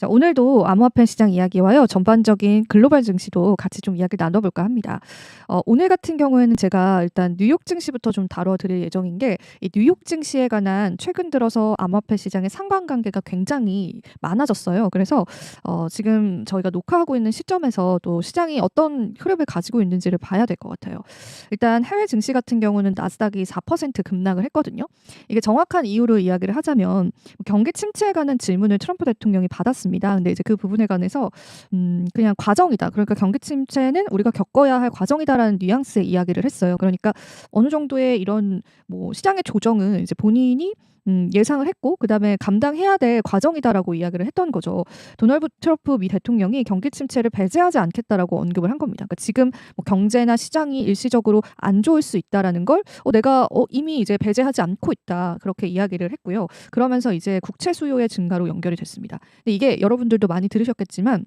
자, 오늘도 암호화폐 시장 이야기와요. 전반적인 글로벌 증시도 같이 좀 이야기를 나눠볼까 합니다. 오늘 같은 경우에는 제가 일단 뉴욕 증시부터 좀 다뤄드릴 예정인 게, 이 뉴욕 증시에 관한 최근 들어서 암호화폐 시장의 상관관계가 굉장히 많아졌어요. 그래서 지금 저희가 녹화하고 있는 시점에서 또 시장이 어떤 흐름을 가지고 있는지를 봐야 될 것 같아요. 일단 해외 증시 같은 경우는 나스닥이 4% 급락을 했거든요. 이게 정확한 이유를 이야기를 하자면 경기 침체에 관한 질문을 트럼프 대통령이 받았습니다. 근데 이제 그 부분에 관해서 그냥 과정이다. 그러니까 경기 침체는 우리가 겪어야 할 과정이다라는 뉘앙스의 이야기를 했어요. 그러니까 어느 정도의 이런 뭐 시장의 조정은 이제 본인이 예상을 했고 그다음에 감당해야 될 과정이다라고 이야기를 했던 거죠. 도널드 트럼프 미 대통령이 경기 침체를 배제하지 않겠다라고 언급을 한 겁니다. 그러니까 지금 뭐 경제나 시장이 일시적으로 안 좋을 수 있다라는 걸 내가 이미 이제 배제하지 않고 있다. 그렇게 이야기를 했고요. 그러면서 이제 국채 수요의 증가로 연결이 됐습니다. 근데 이게 여러분들도 많이 들으셨겠지만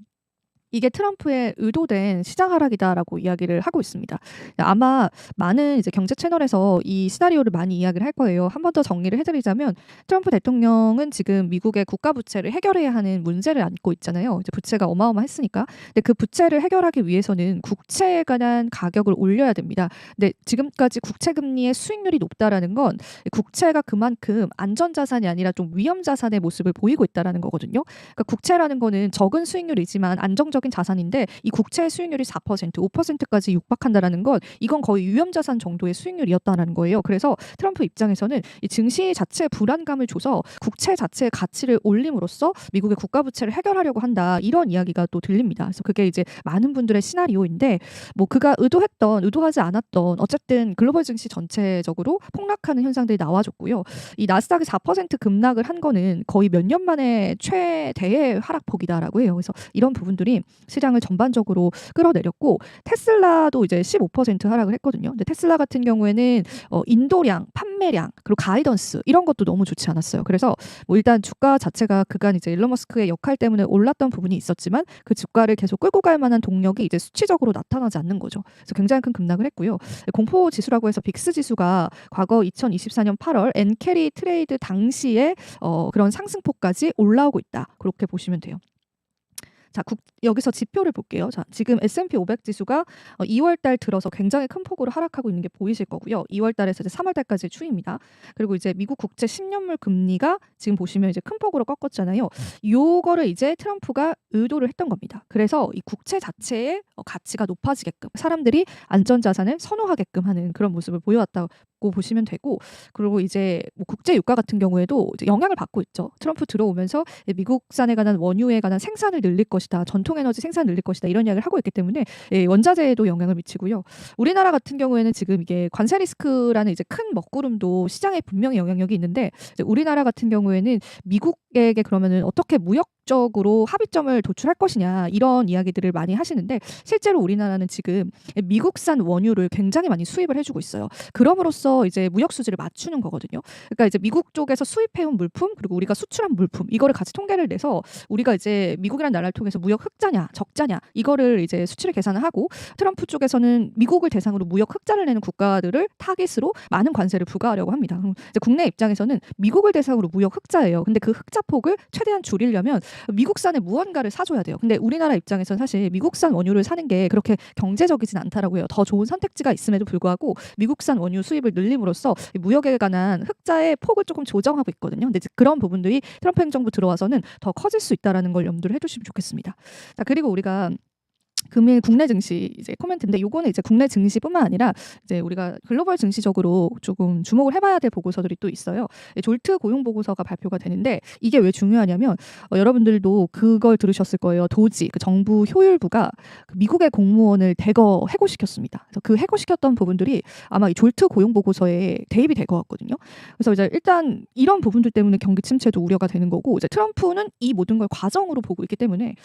이게 트럼프의 의도된 시장 하락이다라고 이야기를 하고 있습니다. 아마 많은 이제 경제 채널에서 이 시나리오를 많이 이야기를 할 거예요. 한 번 더 정리를 해드리자면 트럼프 대통령은 지금 미국의 국가 부채를 해결해야 하는 문제를 안고 있잖아요. 이제 부채가 어마어마했으니까. 근데 그 부채를 해결하기 위해서는 국채에 관한 가격을 올려야 됩니다. 근데 지금까지 국채 금리의 수익률이 높다라는 건 국채가 그만큼 안전자산이 아니라 좀 위험자산의 모습을 보이고 있다라는 거거든요. 그러니까 국채라는 거는 적은 수익률이지만 안정적 자산인데 이 국채의 수익률이 4%, 5%까지 육박한다라는 건 이건 거의 위험자산 정도의 수익률이었다는 거예요. 그래서 트럼프 입장에서는 이 증시 자체에 불안감을 줘서 국채 자체의 가치를 올림으로써 미국의 국가 부채를 해결하려고 한다. 이런 이야기가 또 들립니다. 그래서 그게 이제 많은 분들의 시나리오인데 뭐 그가 의도했던 의도하지 않았던 어쨌든 글로벌 증시 전체적으로 폭락하는 현상들이 나와줬고요. 이 나스닥이 4% 급락을 한 거는 거의 몇 년 만에 최대의 하락폭이다라고 해요. 그래서 이런 부분들이 시장을 전반적으로 끌어내렸고 테슬라도 이제 15% 하락을 했거든요. 근데 테슬라 같은 경우에는 인도량, 판매량, 그리고 가이던스 이런 것도 너무 좋지 않았어요. 그래서 뭐 일단 주가 자체가 그간 이제 일론 머스크의 역할 때문에 올랐던 부분이 있었지만 그 주가를 계속 끌고 갈 만한 동력이 이제 수치적으로 나타나지 않는 거죠. 그래서 굉장히 큰 급락을 했고요. 공포 지수라고 해서 빅스 지수가 과거 2024년 8월 엔캐리 트레이드 당시에 그런 상승폭까지 올라오고 있다. 그렇게 보시면 돼요. 자, 여기서 지표를 볼게요. 자, 지금 S&P 500 지수가 2월 달 들어서 굉장히 큰 폭으로 하락하고 있는 게 보이실 거고요. 2월 달에서 이제 3월 달까지의 추이입니다. 그리고 이제 미국 국채 10년물 금리가 지금 보시면 이제 큰 폭으로 꺾었잖아요. 요거를 이제 트럼프가 의도를 했던 겁니다. 그래서 이 국채 자체의 가치가 높아지게끔 사람들이 안전자산을 선호하게끔 하는 그런 모습을 보여왔다고 보시면 되고, 그리고 이제 뭐 국제 유가 같은 경우에도 이제 영향을 받고 있죠. 트럼프 들어오면서 미국산에 관한 원유에 관한 생산을 늘릴 것이다, 전통 에너지 생산 늘릴 것이다 이런 이야기를 하고 있기 때문에 원자재에도 영향을 미치고요. 우리나라 같은 경우에는 지금 이게 관세 리스크라는 이제 큰 먹구름도 시장에 분명히 영향력이 있는데 우리나라 같은 경우에는 미국에게 그러면은 어떻게 무역적으로 합의점을 도출할 것이냐 이런 이야기들을 많이 하시는데 실제로 우리나라는 지금 미국산 원유를 굉장히 많이 수입을 해주고 있어요. 그럼으로써 이제 무역 수지를 맞추는 거거든요. 그러니까 이제 미국 쪽에서 수입해온 물품 그리고 우리가 수출한 물품 이거를 같이 통계를 내서 우리가 이제 미국이라는 나라를 통해서 무역 흑자냐 적자냐 이거를 이제 수치를 계산을 하고 트럼프 쪽에서는 미국을 대상으로 무역 흑자를 내는 국가들을 타깃으로 많은 관세를 부과하려고 합니다. 이제 국내 입장에서는 미국을 대상으로 무역 흑자예요. 근데 그 흑자폭을 최대한 줄이려면 미국산의 무언가를 사줘야 돼요. 근데 우리나라 입장에서는 사실 미국산 원유를 사는 게 그렇게 경제적이진 않다라고 해요. 더 좋은 선택지가 있음에도 불구하고 미국산 원유 수입을 늘림으로써 무역에 관한 흑자의 폭을 조금 조정하고 있거든요. 근데 그런 부분들이 트럼프 행정부 들어와서는 더 커질 수 있다라는 걸 염두를 해두시면 좋겠습니다. 자, 그리고 우리가 금일 국내 증시 이제 코멘트인데 요거는 이제 국내 증시뿐만 아니라 이제 우리가 글로벌 증시적으로 조금 주목을 해봐야 될 보고서들이 또 있어요. 졸트 고용 보고서가 발표가 되는데 이게 왜 중요하냐면 여러분들도 그걸 들으셨을 거예요. 도지 그 정부 효율부가 미국의 공무원을 대거 해고시켰습니다. 그래서 그 해고시켰던 부분들이 아마 이 졸트 고용 보고서에 대입이 될 것 같거든요. 그래서 이제 일단 이런 부분들 때문에 경기 침체도 우려가 되는 거고 이제 트럼프는 이 모든 걸 과정으로 보고 있기 때문에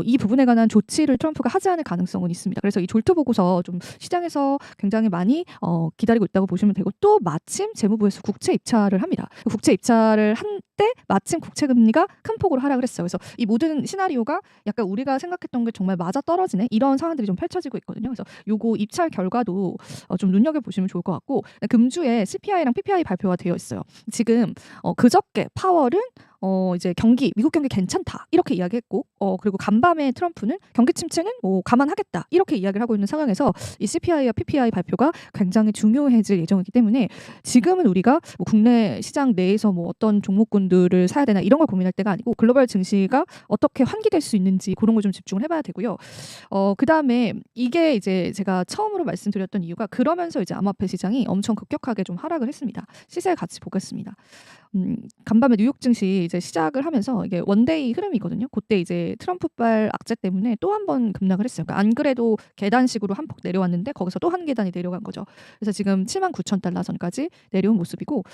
이 부분에 관한 조치를 트럼프가 하지 않을 가능성은 있습니다. 그래서 이 졸트 보고서 좀 시장에서 굉장히 많이 기다리고 있다고 보시면 되고 또 마침 재무부에서 국채 입찰을 합니다. 국채 입찰을 한 그때 마침 국채 금리가 큰 폭으로 하락을 했어요. 그래서 이 모든 시나리오가 약간 우리가 생각했던 게 정말 맞아떨어지네 이런 상황들이 좀 펼쳐지고 있거든요. 그래서 요거 입찰 결과도 좀 눈여겨보시면 좋을 것 같고, 금주에 CPI랑 PPI 발표가 되어 있어요. 지금 그저께 파월은 이제 미국 경기 괜찮다 이렇게 이야기했고, 그리고 간밤에 트럼프는 경기 침체는 감안하겠다 이렇게 이야기를 하고 있는 상황에서 이 CPI와 PPI 발표가 굉장히 중요해질 예정이기 때문에 지금은 우리가 뭐 국내 시장 내에서 뭐 어떤 종목군들을 사야 되나 이런 걸 고민할 때가 아니고 글로벌 증시가 어떻게 환기될 수 있는지 그런 걸 좀 집중을 해봐야 되고요. 그다음에 이게 이제 제가 처음으로 말씀드렸던 이유가, 그러면서 이제 암호화폐 시장이 엄청 급격하게 좀 하락을 했습니다. 시세 같이 보겠습니다. 간밤에 뉴욕 증시 이제 시작을 하면서 이게 원데이 흐름이거든요. 그때 이제 트럼프발 악재 때문에 또 한 번 급락을 했어요. 그러니까 안 그래도 계단식으로 한 폭 내려왔는데 거기서 또 한 계단이 내려간 거죠. 그래서 지금 79,000달러 선까지 내려온 모습이고,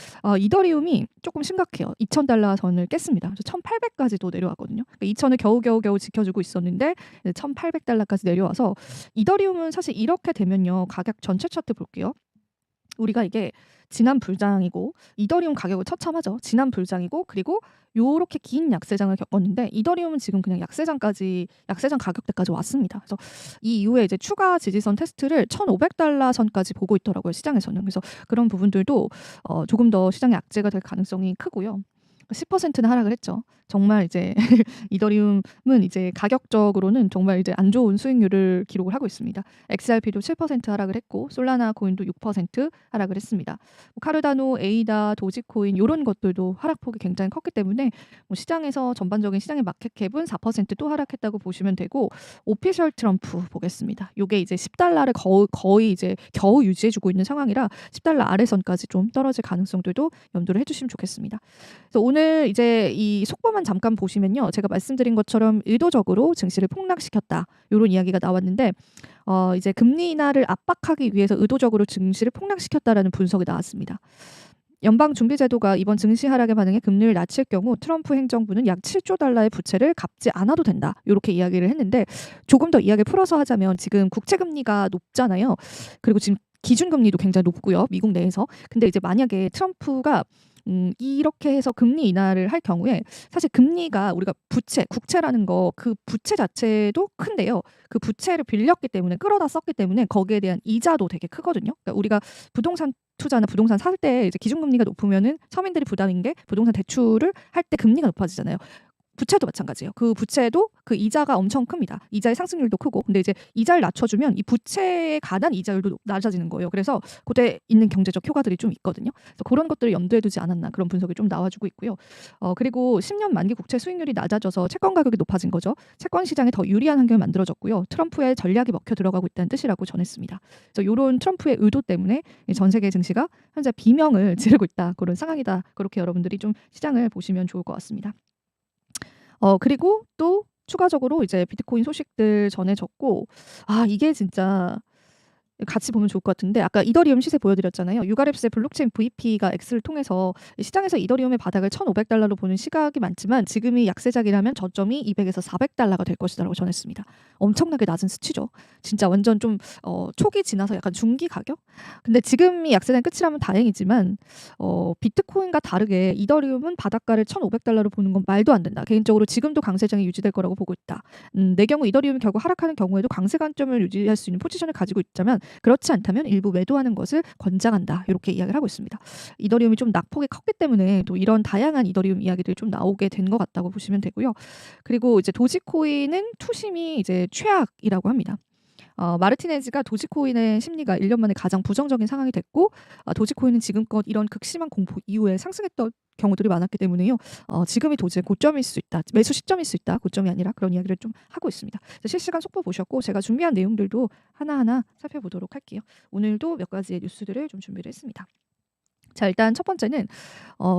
이더리움이 조금 심각해요. 2,000달러 선을 깼습니다. 그래서 1,800까지도 내려왔거든요. 그러니까 2,000을 겨우겨우 지켜주고 있었는데 1,800달러까지 내려와서, 이더리움은 사실 이렇게 되면요, 가격 전체 차트 볼게요. 우리가 이게 지난 불장이고, 이더리움 가격을 처참하죠. 지난 불장이고, 그리고 요렇게 긴 약세장을 겪었는데 이더리움은 지금 그냥 약세장 가격대까지 왔습니다. 그래서 이 이후에 이제 추가 지지선 테스트를 1,500달러 선까지 보고 있더라고요, 시장에서는. 그래서 그런 부분들도 조금 더 시장의 악재가 될 가능성이 크고요. 10%는 하락을 했죠. 정말 이제 이더리움은 이제 가격적으로는 정말 이제 안 좋은 수익률을 기록을 하고 있습니다. XRP도 7% 하락을 했고, 솔라나 코인도 6% 하락을 했습니다. 뭐 카르다노, 에이다, 도지코인 이런 것들도 하락폭이 굉장히 컸기 때문에 뭐 시장에서 전반적인 시장의 마켓캡은 4%또 하락했다고 보시면 되고, 오피셜 트럼프 보겠습니다. 요게 이제 10달러를 거의 이제 겨우 유지해주고 있는 상황이라 10달러 아래선까지 좀 떨어질 가능성들도 염두를 해주시면 좋겠습니다. 그래서 오늘 이제 이 속보만 잠깐 보시면요, 제가 말씀드린 것처럼 의도적으로 증시를 폭락시켰다 이런 이야기가 나왔는데, 이제 금리 인하를 압박하기 위해서 의도적으로 증시를 폭락시켰다라는 분석이 나왔습니다. 연방준비제도가 이번 증시 하락에 반응해 금리를 낮출 경우 트럼프 행정부는 약 7조 달러의 부채를 갚지 않아도 된다 이렇게 이야기를 했는데, 조금 더 이야기를 풀어서 하자면 지금 국채 금리가 높잖아요. 그리고 지금 기준금리도 굉장히 높고요, 미국 내에서. 근데 이제 만약에 트럼프가 이렇게 해서 금리 인하를 할 경우에, 사실 금리가 우리가 국채라는 거, 그 부채 자체도 큰데요. 그 부채를 빌렸기 때문에, 끌어다 썼기 때문에 거기에 대한 이자도 되게 크거든요. 그러니까 우리가 부동산 투자나 부동산 살 때 이제 기준금리가 높으면은 서민들이 부담인 게, 부동산 대출을 할 때 금리가 높아지잖아요. 부채도 마찬가지예요. 그 부채도 그 이자가 엄청 큽니다. 이자의 상승률도 크고. 근데 이제 이자를 낮춰주면 이 부채에 관한 이자율도 낮아지는 거예요. 그래서 그때 있는 경제적 효과들이 좀 있거든요. 그래서 그런 것들을 염두에 두지 않았나, 그런 분석이 좀 나와주고 있고요. 그리고 10년 만기 국채 수익률이 낮아져서 채권 가격이 높아진 거죠. 채권 시장에 더 유리한 환경이 만들어졌고요. 트럼프의 전략이 먹혀 들어가고 있다는 뜻이라고 전했습니다. 그래서 이런 트럼프의 의도 때문에 전 세계 증시가 현재 비명을 지르고 있다, 그런 상황이다. 그렇게 여러분들이 좀 시장을 보시면 좋을 것 같습니다. 그리고 또 추가적으로 이제 비트코인 소식들 전해졌고, 이게 진짜 같이 보면 좋을 것 같은데, 아까 이더리움 시세 보여드렸잖아요. 유가랩스의 블록체인 VP가 X를 통해서 시장에서 이더리움의 바닥을 1,500달러로 보는 시각이 많지만, 지금이 약세작이라면 저점이 200에서 400달러가 될 것이라고 전했습니다. 엄청나게 낮은 수치죠. 진짜 완전 좀 초기 지나서 약간 중기 가격? 근데 지금이 약세장 끝이라면 다행이지만, 비트코인과 다르게 이더리움은 바닥가를 1,500달러로 보는 건 말도 안 된다. 개인적으로 지금도 강세장이 유지될 거라고 보고 있다. 내 경우 이더리움이 결국 하락하는 경우에도 강세 관점을 유지할 수 있는 포지션을 가지고 있자면, 그렇지 않다면 일부 매도하는 것을 권장한다, 이렇게 이야기를 하고 있습니다. 이더리움이 좀 낙폭이 컸기 때문에 또 이런 다양한 이더리움 이야기들이 좀 나오게 된 것 같다고 보시면 되고요. 그리고 이제 도지코인은 투심이 이제 최악이라고 합니다. 마르티네즈가 도지코인의 심리가 1년 만에 가장 부정적인 상황이 됐고, 도지코인은 지금껏 이런 극심한 공포 이후에 상승했던 경우들이 많았기 때문에요. 지금이 도지의 고점일 수 있다, 매수 시점일 수 있다, 고점이 아니라, 그런 이야기를 좀 하고 있습니다. 실시간 속보 보셨고, 제가 준비한 내용들도 하나하나 살펴보도록 할게요. 오늘도 몇 가지의 뉴스들을 좀 준비를 했습니다. 자, 일단 첫 번째는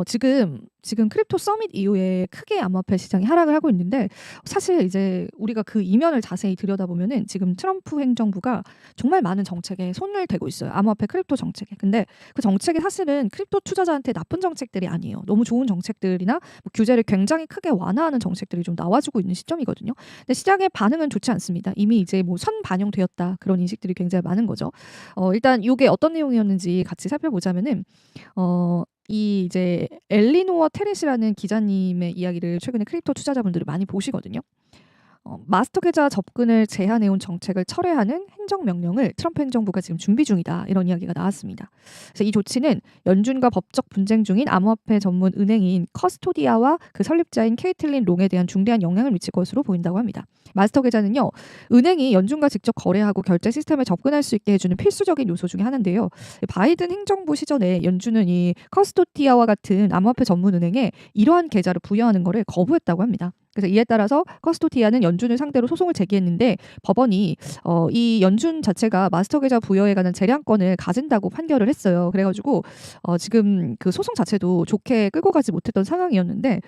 지금 크립토 서밋 이후에 크게 암호화폐 시장이 하락을 하고 있는데, 사실 이제 우리가 그 이면을 자세히 들여다보면은 지금 트럼프 행정부가 정말 많은 정책에 손을 대고 있어요. 암호화폐 크립토 정책에. 근데 그 정책이 사실은 크립토 투자자한테 나쁜 정책들이 아니에요. 너무 좋은 정책들이나 뭐 규제를 굉장히 크게 완화하는 정책들이 좀 나와주고 있는 시점이거든요. 근데 시장의 반응은 좋지 않습니다. 이미 이제 뭐 선반영되었다, 그런 인식들이 굉장히 많은 거죠. 일단 이게 어떤 내용이었는지 같이 살펴보자면은, 이 이제 엘리노어 테렛이라는 기자님의 이야기를 최근에 크립토 투자자분들이 많이 보시거든요. 마스터 계좌 접근을 제한해 온 정책을 철회하는 행정명령을 트럼프 행정부가 지금 준비 중이다. 이런 이야기가 나왔습니다. 그래서 이 조치는 연준과 법적 분쟁 중인 암호화폐 전문 은행인 커스토디아와 그 설립자인 케이틀린 롱에 대한 중대한 영향을 미칠 것으로 보인다고 합니다. 마스터 계좌는요, 은행이 연준과 직접 거래하고 결제 시스템에 접근할 수 있게 해주는 필수적인 요소 중에 하나인데요. 바이든 행정부 시절에 연준은 이 커스토디아와 같은 암호화폐 전문 은행에 이러한 계좌를 부여하는 것을 거부했다고 합니다. 그래서 이에 따라서 커스토디아는 연준을 상대로 소송을 제기했는데 법원이 이 연준 자체가 마스터 계좌 부여에 관한 재량권을 가진다고 판결을 했어요. 그래가지고 지금 그 소송 자체도 좋게 끌고 가지 못했던 상황이었는데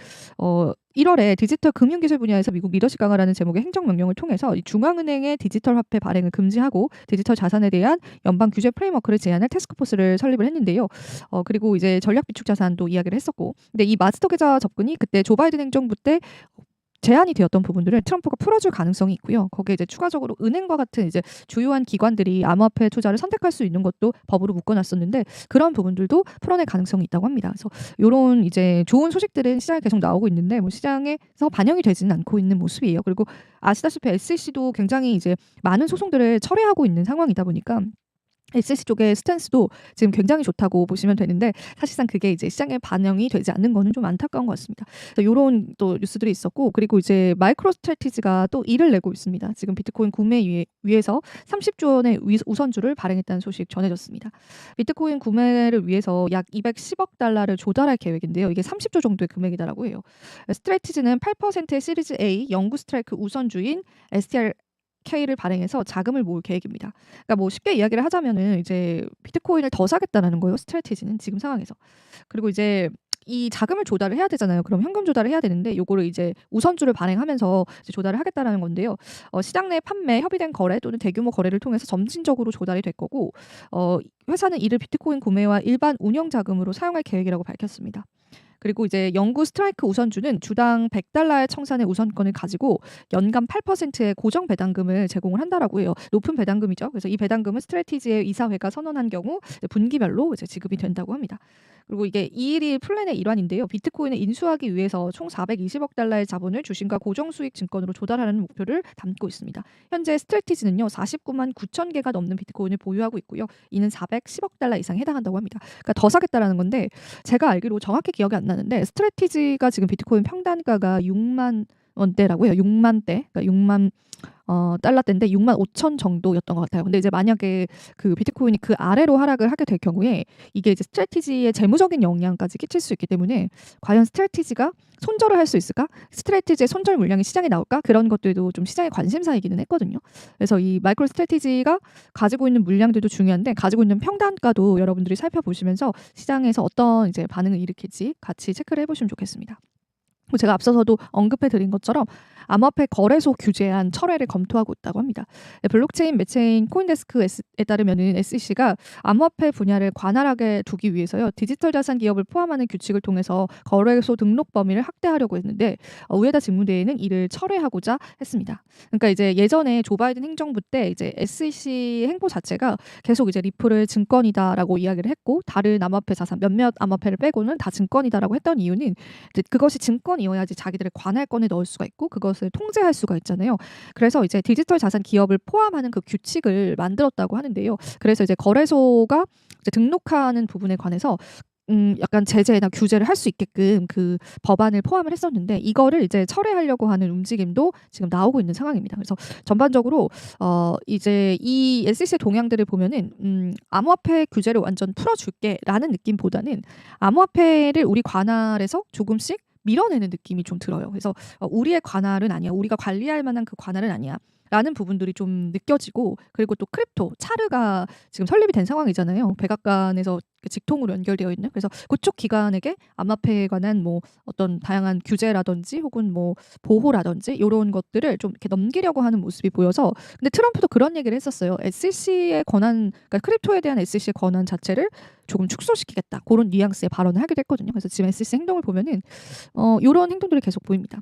1월에 디지털 금융기술 분야에서 미국 리더십 강화라는 제목의 행정명령을 통해서 이 중앙은행의 디지털 화폐 발행을 금지하고 디지털 자산에 대한 연방 규제 프레임워크를 제안할 태스크포스를 설립을 했는데요. 그리고 이제 전략 비축 자산도 이야기를 했었고, 근데 이 마스터 계좌 접근이 그때 조 바이든 행정부 때 제한이 되었던 부분들을 트럼프가 풀어줄 가능성이 있고요. 거기에 이제 추가적으로 은행과 같은 이제 주요한 기관들이 암호화폐 투자를 선택할 수 있는 것도 법으로 묶어놨었는데 그런 부분들도 풀어낼 가능성이 있다고 합니다. 그래서 이런 이제 좋은 소식들은 시장에 계속 나오고 있는데 뭐 시장에서 반영이 되지는 않고 있는 모습이에요. 그리고 아시다시피 SEC도 굉장히 이제 많은 소송들을 철회하고 있는 상황이다 보니까 SEC 쪽의 스탠스도 지금 굉장히 좋다고 보시면 되는데 사실상 그게 이제 시장에 반영이 되지 않는 거는 좀 안타까운 것 같습니다. 이런 또 뉴스들이 있었고, 그리고 이제 마이크로 스트래티지가 또 일을 내고 있습니다. 지금 비트코인 구매 위해서 30조 원의 우선주를 발행했다는 소식 전해졌습니다. 비트코인 구매를 위해서 약 210억 달러를 조달할 계획인데요. 이게 30조 정도의 금액이다라고 해요. 스트래티지는 8%의 시리즈 A 영구 스트라이크 우선주인 STR K를 발행해서 자금을 모을 계획입니다. 그러니까 뭐 쉽게 이야기를 하자면은 이제 비트코인을 더 사겠다라는 거예요. 스트래티지는 지금 상황에서. 그리고 이제 이 자금을 조달을 해야 되잖아요. 그럼 현금 조달을 해야 되는데 요거를 이제 우선주를 발행하면서 이제 조달을 하겠다라는 건데요. 시장 내 판매, 협의된 거래 또는 대규모 거래를 통해서 점진적으로 조달이 될 거고 회사는 이를 비트코인 구매와 일반 운영 자금으로 사용할 계획이라고 밝혔습니다. 그리고 이제 영구 스트라이크 우선주는 주당 100달러의 청산의 우선권을 가지고 연간 8%의 고정 배당금을 제공을 한다라고 해요. 높은 배당금이죠. 그래서 이 배당금은 스트래티지의 이사회가 선언한 경우 이제 분기별로 이제 지급이 된다고 합니다. 그리고 이게 211 플랜의 일환인데요. 비트코인을 인수하기 위해서 총 420억 달러의 자본을 주식과 고정 수익 증권으로 조달하는 목표를 담고 있습니다. 현재 스트래티지는요, 49만 9천 개가 넘는 비트코인을 보유하고 있고요. 이는 410억 달러 이상에 해당한다고 합니다. 그러니까 더 사겠다라는 건데 제가 알기로 정확히 기억이 안 나는데 스트래티지가 지금 비트코인 평단가가 6만 원대라고 해요. 6만 대, 그러니까 6만 달러대인데 6만 5천 정도였던 것 같아요. 근데 이제 만약에 그 비트코인이 그 아래로 하락을 하게 될 경우에 이게 이제 스트래티지에 재무적인 영향까지 끼칠 수 있기 때문에 과연 스트래티지가 손절을 할 수 있을까? 스트래티지의 손절 물량이 시장에 나올까? 그런 것들도 좀 시장의 관심사이기는 했거든요. 그래서 이 마이크로 스트래티지가 가지고 있는 물량들도 중요한데 가지고 있는 평단가도 여러분들이 살펴보시면서 시장에서 어떤 이제 반응을 일으킬지 같이 체크를 해보시면 좋겠습니다. 제가 앞서서도 언급해드린 것처럼 암호화폐 거래소 규제안 철회를 검토하고 있다고 합니다. 블록체인 매체인 코인데스크에 따르면은 SEC가 암호화폐 분야를 관할하게 두기 위해서요, 디지털 자산 기업을 포함하는 규칙을 통해서 거래소 등록 범위를 확대하려고 했는데 우에다 직무대행은 이를 철회하고자 했습니다. 그러니까 이제 예전에 조 바이든 행정부 때 이제 SEC 행보 자체가 계속 이제 리플을 증권이다라고 이야기를 했고 다른 암호화폐 자산 몇몇 암호화폐를 빼고는 다 증권이다라고 했던 이유는 이제 그것이 증권이어야지 자기들의 관할권에 넣을 수가 있고 그것을 통제할 수가 있잖아요. 그래서 이제 디지털 자산 기업을 포함하는 그 규칙을 만들었다고 하는데요. 그래서 이제 거래소가 이제 등록하는 부분에 관해서 약간 제재나 규제를 할 수 있게끔 그 법안을 포함을 했었는데 이거를 이제 철회하려고 하는 움직임도 지금 나오고 있는 상황입니다. 그래서 전반적으로 이제 이 SEC의 동향들을 보면은 암호화폐 규제를 완전 풀어줄게라는 느낌보다는 암호화폐를 우리 관할에서 조금씩 밀어내는 느낌이 좀 들어요. 그래서 우리의 관할은 아니야. 우리가 관리할 만한 그 관할은 아니야. 라는 부분들이 좀 느껴지고, 그리고 또 크립토, 차르가 지금 설립이 된 상황이잖아요. 백악관에서 직통으로 연결되어 있는. 그래서 그쪽 기관에게 암호화폐에 관한 뭐 어떤 다양한 규제라든지 혹은 뭐 보호라든지 이런 것들을 좀 이렇게 넘기려고 하는 모습이 보여서, 근데 트럼프도 그런 얘기를 했었어요. SEC의 권한, 그러니까 크립토에 대한 SEC의 권한 자체를 조금 축소시키겠다. 그런 뉘앙스의 발언을 하기도 했거든요. 그래서 지금 SEC 행동을 보면은 이런 행동들이 계속 보입니다.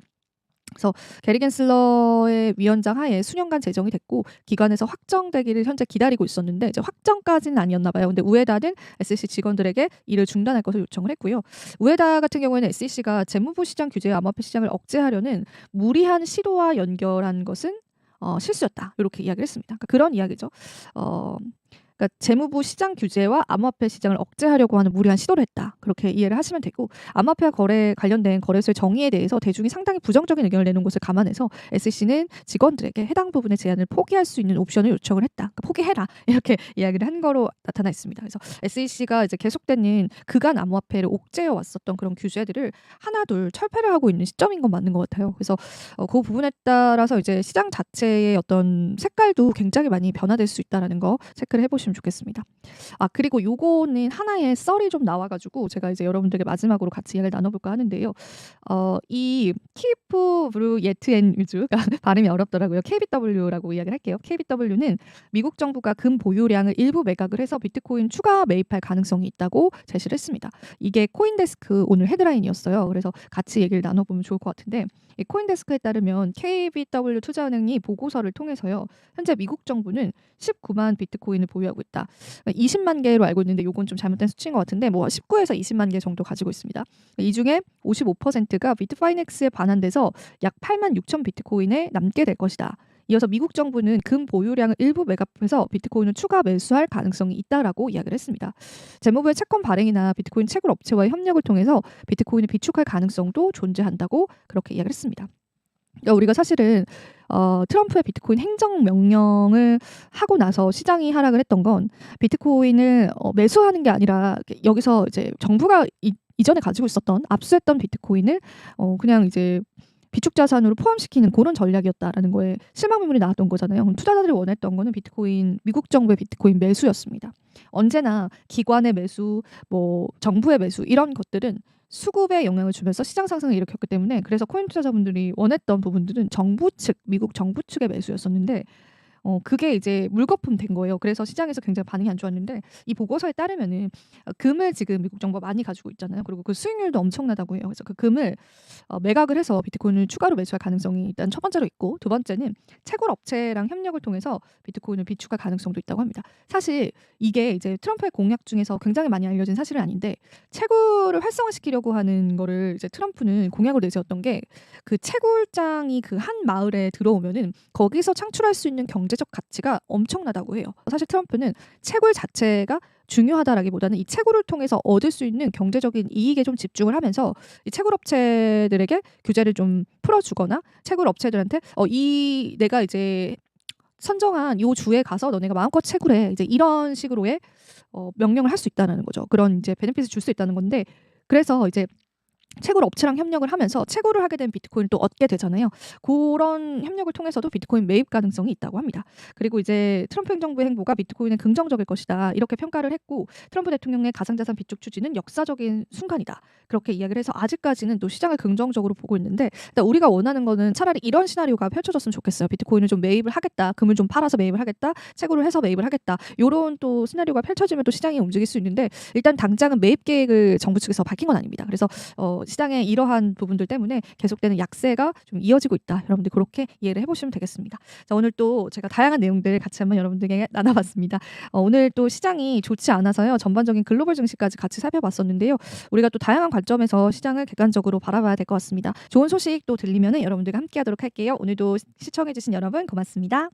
그래서 게리 겐슬러의 위원장 하에 수년간 제정이 됐고 기관에서 확정되기를 현재 기다리고 있었는데 이제 확정까지는 아니었나 봐요. 근데 우에다는 SEC 직원들에게 이를 중단할 것을 요청을 했고요. 우에다 같은 경우에는 SEC가 재무부 시장 규제와 암호화폐 시장을 억제하려는 무리한 시도와 연결한 것은 실수였다. 이렇게 이야기를 했습니다. 그러니까 그런 이야기죠. 그러니까 재무부 시장 규제와 암호화폐 시장을 억제하려고 하는 무리한 시도를 했다. 그렇게 이해를 하시면 되고 암호화폐와 거래 관련된 거래소의 정의에 대해서 대중이 상당히 부정적인 의견을 내놓은 것을 감안해서 SEC는 직원들에게 해당 부분의 제한을 포기할 수 있는 옵션을 요청을 했다. 그러니까 포기해라 이렇게 이야기를 한 거로 나타나 있습니다. 그래서 SEC가 이제 계속되는 그간 암호화폐를 옥죄어 왔었던 그런 규제들을 하나둘 철폐를 하고 있는 시점인 건 맞는 것 같아요. 그래서 그 부분에 따라서 이제 시장 자체의 어떤 색깔도 굉장히 많이 변화될 수 있다라는 거 체크를 해보시면 좋겠습니다. 그리고 요거는 하나의 썰이 좀 나와가지고 제가 이제 여러분들에게 마지막으로 같이 이야기를 나눠볼까 하는데요. 이 키프 브루 예트 앤 유즈 발음이 어렵더라고요. KBW라고 이야기를 할게요. KBW는 미국 정부가 금 보유량을 일부 매각을 해서 비트코인 추가 매입할 가능성이 있다고 제시를 했습니다. 이게 코인데스크 오늘 헤드라인이었어요. 그래서 같이 얘기를 나눠보면 좋을 것 같은데 이 코인데스크에 따르면 KBW 투자은행이 보고서를 통해서요. 현재 미국 정부는 19만 비트코인을 보유하고 있다. 20만 개로 알고 있는데 이건 좀 잘못된 수치인 것 같은데 뭐 19에서 20만 개 정도 가지고 있습니다. 이 중에 55%가 비트파이넥스에 반환돼서 약 8만 6천 비트코인에 남게 될 것이다. 이어서 미국 정부는 금 보유량을 일부 매각해서 비트코인을 추가 매수할 가능성이 있다라고 이야기를 했습니다. 재무부의 채권 발행이나 비트코인 채굴 업체와의 협력을 통해서 비트코인을 비축할 가능성도 존재한다고 그렇게 이야기를 했습니다. 그러니까 우리가 사실은 트럼프의 비트코인 행정명령을 하고 나서 시장이 하락을 했던 건 비트코인을 매수하는 게 아니라 여기서 이제 정부가 이전에 가지고 있었던 압수했던 비트코인을 그냥 이제 비축자산으로 포함시키는 그런 전략이었다라는 거에 실망물이 나왔던 거잖아요. 그럼 투자자들이 원했던 거는 비트코인, 미국 정부의 비트코인 매수였습니다. 언제나 기관의 매수, 뭐 정부의 매수 이런 것들은 수급에 영향을 주면서 시장 상승을 일으켰기 때문에 그래서 코인 투자자분들이 원했던 부분들은 정부 측, 미국 정부 측의 매수였었는데 그게 이제 물거품 된 거예요. 그래서 시장에서 굉장히 반응이 안 좋았는데 이 보고서에 따르면은 금을 지금 미국 정부가 많이 가지고 있잖아요. 그리고 그 수익률도 엄청나다고 해요. 그래서 그 금을 매각을 해서 비트코인을 추가로 매수할 가능성이 일단 첫 번째로 있고 두 번째는 채굴 업체랑 협력을 통해서 비트코인을 비축할 가능성도 있다고 합니다. 사실 이게 이제 트럼프의 공약 중에서 굉장히 많이 알려진 사실은 아닌데 채굴을 활성화시키려고 하는 거를 이제 트럼프는 공약으로 내세웠던 게 그 채굴장이 그 한 마을에 들어오면은 거기서 창출할 수 있는 경제적 가치가 엄청나다고 해요. 사실 트럼프는 채굴 자체가 중요하다라기보다는 이 채굴을 통해서 얻을 수 있는 경제적인 이익에 좀 집중을 하면서 이 채굴 업체들에게 규제를 좀 풀어주거나 채굴 업체들한테 이 내가 이제 선정한 요 주에 가서 너네가 마음껏 채굴해 이제 이런 식으로의 명령을 할 수 있다는 거죠. 그런 이제 베네핏을 줄 수 있다는 건데 그래서 이제 채굴 업체랑 협력을 하면서 채굴을 하게 된 비트코인을 또 얻게 되잖아요. 그런 협력을 통해서도 비트코인 매입 가능성이 있다고 합니다. 그리고 이제 트럼프 행정부의 행보가 비트코인은 긍정적일 것이다. 이렇게 평가를 했고 트럼프 대통령의 가상자산 비축 추진은 역사적인 순간이다. 그렇게 이야기를 해서 아직까지는 또 시장을 긍정적으로 보고 있는데 우리가 원하는 거는 차라리 이런 시나리오가 펼쳐졌으면 좋겠어요. 비트코인을 좀 매입을 하겠다. 금을 좀 팔아서 매입을 하겠다. 채굴을 해서 매입을 하겠다. 이런 또 시나리오가 펼쳐지면 또 시장이 움직일 수 있는데 일단 당장은 매입 계획을 정부 측에서 밝힌 건 아닙니다. 그래서 시장의 이러한 부분들 때문에 계속되는 약세가 좀 이어지고 있다. 여러분들 그렇게 이해를 해보시면 되겠습니다. 자, 오늘 또 제가 다양한 내용들 같이 한번 여러분들에게 나눠봤습니다. 오늘 또 시장이 좋지 않아서요. 전반적인 글로벌 증시까지 같이 살펴봤었는데요. 우리가 또 다양한 관점에서 시장을 객관적으로 바라봐야 될 것 같습니다. 좋은 소식 또 들리면은 여러분들과 함께하도록 할게요. 오늘도 시청해주신 여러분 고맙습니다.